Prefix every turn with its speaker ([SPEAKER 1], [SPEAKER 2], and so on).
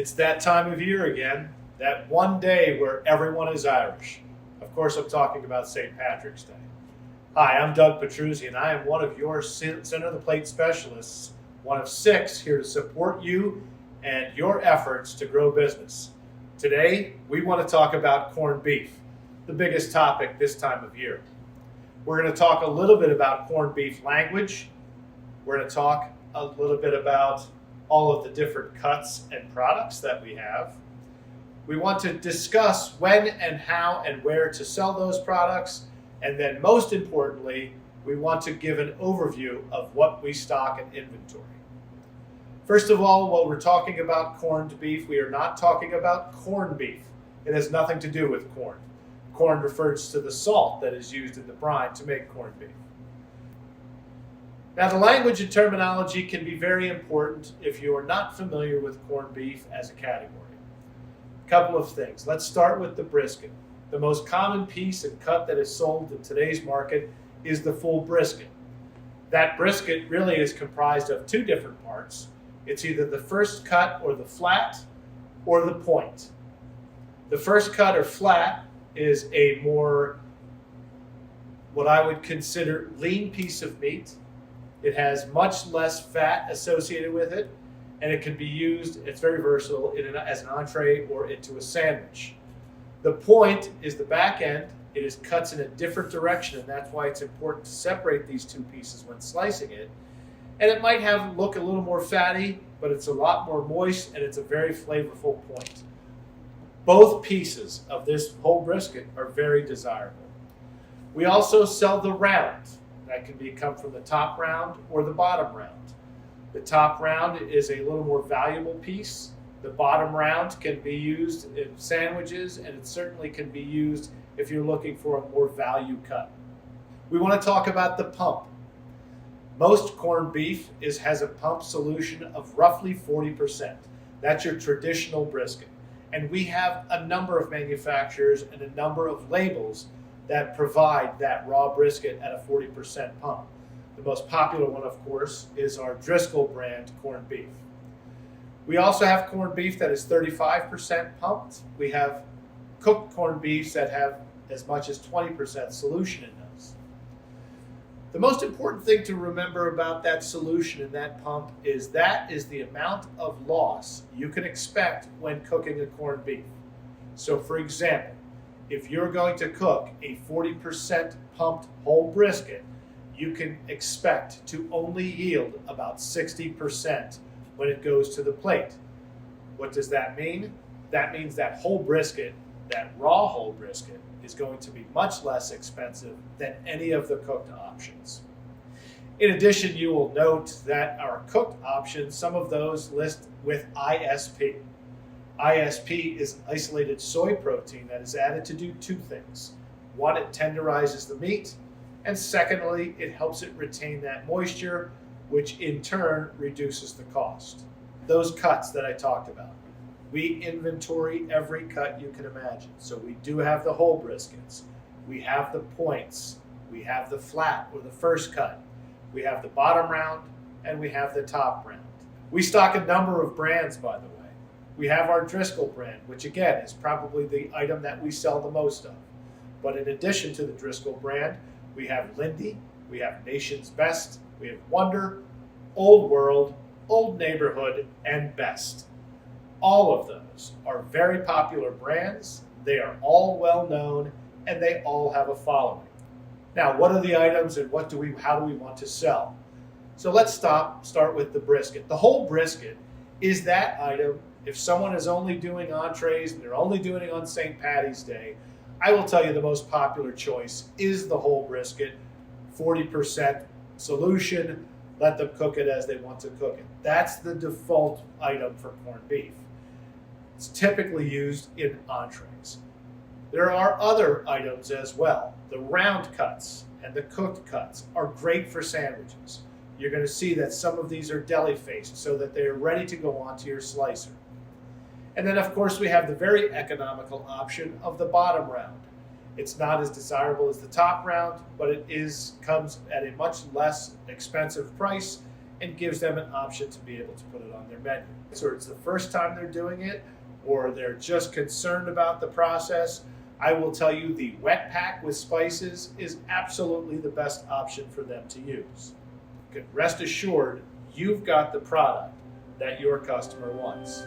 [SPEAKER 1] It's that time of year again, that one day where everyone is Irish. Of course, I'm talking about St. Patrick's Day. Hi, I'm Doug Petruzzi, and I am one of your Center of the Plate specialists, one of 6 here to support you and your efforts to grow business. Today, we want to talk about corned beef, the biggest topic this time of year. We're going to talk a little bit about corned beef language. We're going to talk a little bit about all of the different cuts and products that we have. We want to discuss when and how and where to sell those products. And then most importantly, we want to give an overview of what we stock in inventory. First of all, while we're talking about corned beef, we are not talking about corned beef. It has nothing to do with corn. Corn refers to the salt that is used in the brine to make corned beef. Now, the language and terminology can be very important if you are not familiar with corned beef as a category. A couple of things. Let's start with the brisket. The most common piece and cut that is sold in today's market is the full brisket. That brisket really is comprised of 2 different parts. It's either the first cut or the flat or the point. The first cut or flat is a more, what I would consider, lean piece of meat. It has much less fat associated with it, and it can be used, it's very versatile, as an entree or into a sandwich. The point is the back end. It cuts in a different direction, and that's why it's important to separate these 2 pieces when slicing it. And it might look a little more fatty, but it's a lot more moist, and it's a very flavorful point. Both pieces of this whole brisket are very desirable. We also sell the round. That can come from the top round or the bottom round. The top round is a little more valuable piece. The bottom round can be used in sandwiches, and it certainly can be used if you're looking for a more value cut. We want to talk about the pump. Most corned beef has a pump solution of roughly 40%. That's your traditional brisket. And we have a number of manufacturers and a number of labels that provide that raw brisket at a 40% pump. The most popular one, of course, is our Driscoll brand corned beef. We also have corned beef that is 35% pumped. We have cooked corned beefs that have as much as 20% solution in those. The most important thing to remember about that solution in that pump is the amount of loss you can expect when cooking a corned beef. So for example, if you're going to cook a 40% pumped whole brisket, you can expect to only yield about 60% when it goes to the plate. What does that mean? That means that whole brisket, that raw whole brisket, is going to be much less expensive than any of the cooked options. In addition, you will note that our cooked options, some of those list with ISP. ISP is isolated soy protein that is added to do 2 things. One, it tenderizes the meat, and secondly, it helps it retain that moisture, which in turn reduces the cost. Those cuts that I talked about, we inventory every cut you can imagine. So we do have the whole briskets, we have the points, we have the flat or the first cut, we have the bottom round, and we have the top round. We stock a number of brands, by the way. We have our Driscoll brand, which again is probably the item that we sell the most of. But in addition to the Driscoll brand, we have Lindy, we have Nation's Best, we have Wonder, Old World, Old Neighborhood, and Best. All of those are very popular brands. They are all well known, and they all have a following. Now, what are the items and how do we want to sell? So let's start with the brisket. The whole brisket is that item. If someone is only doing entrees and they're only doing it on St. Patty's Day, I will tell you the most popular choice is the whole brisket, 40% solution. Let them cook it as they want to cook it. That's the default item for corned beef. It's typically used in entrees. There are other items as well. The round cuts and the cooked cuts are great for sandwiches. You're going to see that some of these are deli-faced so that they are ready to go onto your slicer. And then, of course, we have the very economical option of the bottom round. It's not as desirable as the top round, but it comes at a much less expensive price and gives them an option to be able to put it on their menu. So it's the first time they're doing it, or they're just concerned about the process, I will tell you the wet pack with spices is absolutely the best option for them to use. Rest assured, you've got the product that your customer wants.